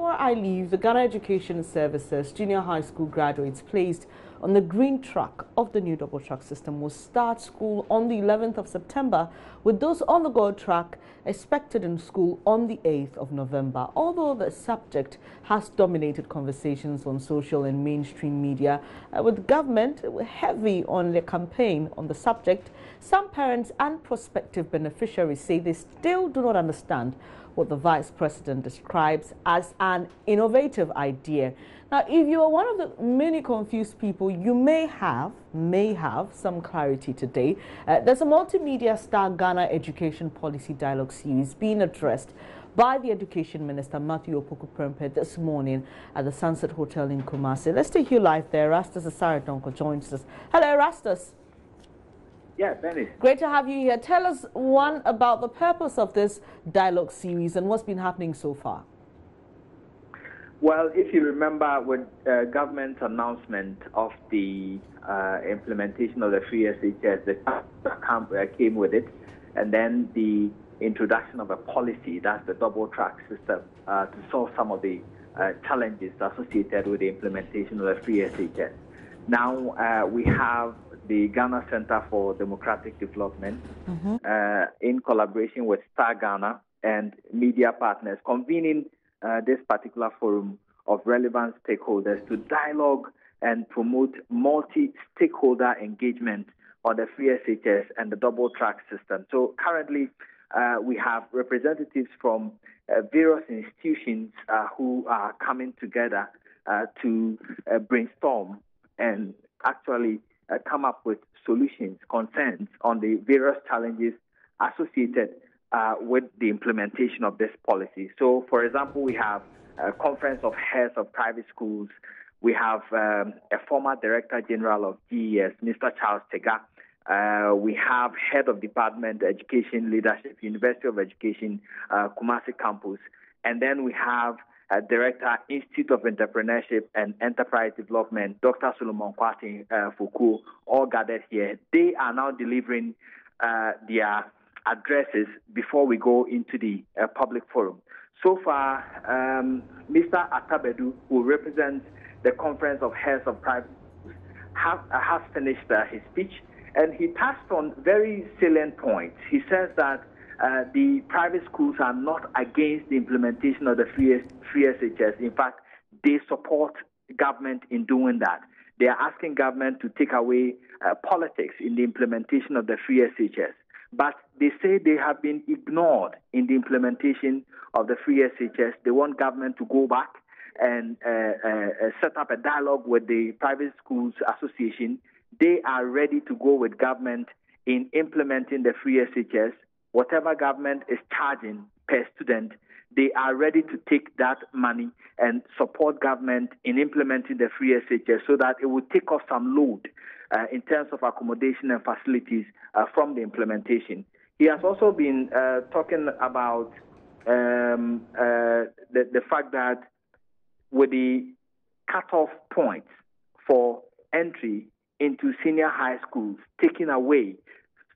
before I leave, the Ghana Education Services junior high school graduates placed on the green track of the new double track system will start school on the 11th of September, with those on the gold track expected in school on the 8th of November. Although the subject has dominated conversations on social and mainstream media, with government heavy on the campaign on the subject, some parents and prospective beneficiaries say they still do not understand what the Vice President describes as an innovative idea. Now, if you are one of the many confused people, you may have some clarity today. There's a multimedia Star Ghana Education Policy Dialogue series being addressed by the Education Minister, Matthew Opoku-Prempeh, this morning at the Sunset Hotel in Kumasi. Let's take you live there. Erastus Asaredonko joins us. Hello, Erastus. Yeah, Benny. Great to have you here. Tell us, one, about the purpose of this dialogue series and what's been happening so far. Well, if you remember, with government's announcement of the implementation of the free SHS, the camp came with it, and then the introduction of a policy, that's the double track system, to solve some of the challenges associated with the implementation of the free SHS. Now we have the Ghana Center for Democratic Development, in collaboration with Star Ghana and media partners, convening this particular forum of relevant stakeholders to dialogue and promote multi-stakeholder engagement on the free SHS and the double track system. So currently, we have representatives from various institutions who are coming together to brainstorm and actually come up with solutions, concerns on the various challenges associated with the implementation of this policy. So, for example, we have a conference of heads of private schools. We have a former Director General of GES, Mr. Charles Tega. We have Head of Department Education Leadership, University of Education, Kumasi Campus. And then we have Director, Institute of Entrepreneurship and Enterprise Development, Dr. Solomon Kwasi Foucault, all gathered here. They are now delivering their addresses before we go into the public forum. So far, Mr. Atabedu, who represents the Conference of Heads of Private Schools, has finished his speech, and he touched on very salient points. He says that the private schools are not against the implementation of the free SHS. In fact, they support government in doing that. They are asking government to take away politics in the implementation of the free SHS. But they say they have been ignored in the implementation of the free SHS. They want government to go back and set up a dialogue with the Private Schools Association. They are ready to go with government in implementing the free SHS. Whatever government is charging per student, they are ready to take that money and support government in implementing the free SHS so that it will take off some load in terms of accommodation and facilities from the implementation. He has also been talking about the fact that with the cutoff points for entry into senior high schools taken away,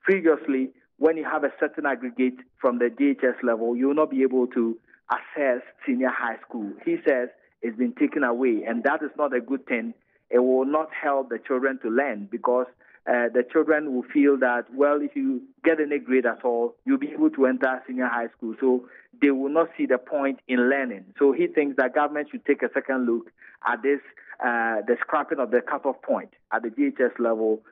previously, when you have a certain aggregate from the JHS level, you will not be able to access senior high school. He says it's been taken away, and that is not a good thing. It will not help the children to learn because the children will feel that, well, if you get any grade at all, you'll be able to enter senior high school. So they will not see the point in learning. So he thinks that government should take a second look at this, the scrapping of the cutoff point at the JHS level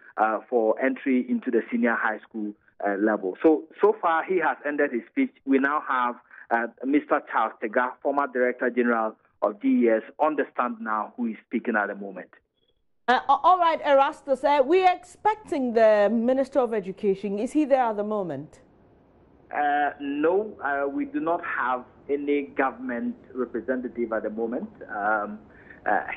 for entry into the senior high school level. So far, he has ended his speech. We now have Mr. Charles Tega, former Director General of GES, on the stand now, who is speaking at the moment. All right, Erastus, we are expecting the Minister of Education. Is he there at the moment? No, we do not have any government representative at the moment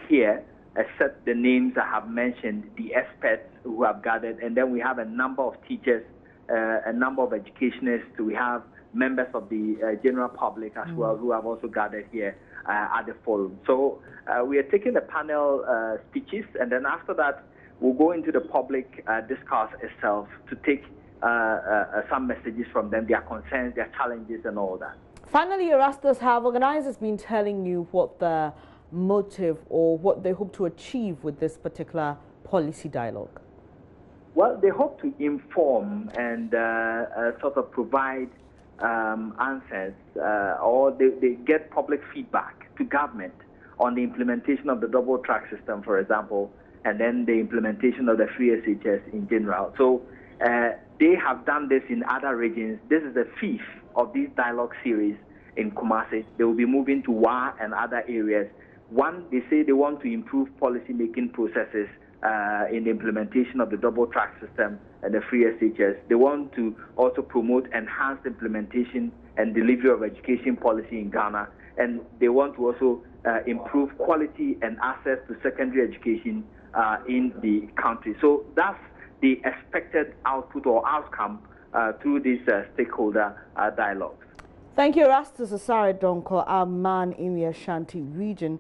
here, except the names I have mentioned, the experts who have gathered, and then we have a number of teachers, a number of educationists. We have members of the general public as well who have also gathered here at the forum. So we are taking the panel speeches, and then after that, we'll go into the public discourse itself to take some messages from them, their concerns, their challenges, and all that. Finally, Erastus, have organizers been telling you what the motive or what they hope to achieve with this particular policy dialogue? Well, they hope to inform and sort of provide answers, or they get public feedback to government on the implementation of the double track system, for example, and then the implementation of the free SHS in general. So they have done this in other regions. This is the fifth of these dialogue series in Kumasi. They will be moving to WA and other areas. One, they say they want to improve policy-making processes in the implementation of the double track system and the free SHS. They want to also promote enhanced implementation and delivery of education policy in Ghana. And they want to also improve quality and access to secondary education in the country. So that's the expected output or outcome through these stakeholder dialogues. Thank you, Erastus Asare Donko, our man in the Ashanti region,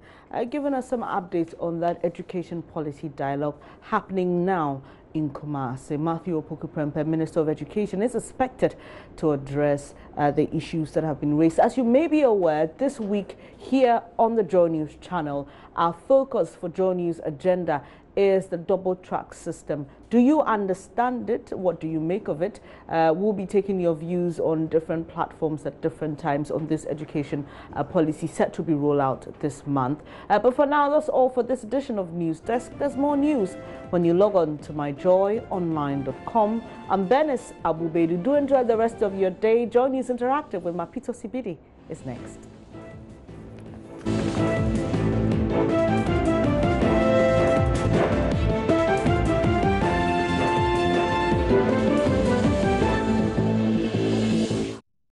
giving us some updates on that education policy dialogue happening now in Kumasi. Matthew Opoku-Prempeh, Minister of Education, is expected to address the issues that have been raised. As you may be aware, this week here on the JoyNews channel, our focus for JoyNews agenda is the double track system. Do you understand it? What do you make of it? We'll be taking your views on different platforms at different times on this education policy set to be rolled out this month. But for now, that's all for this edition of News Desk. There's more news when you log on to myjoyonline.com. I'm Benis Abubedu. Do enjoy the rest of your day. JoyNews Interactive with Mapito Sibidi is next.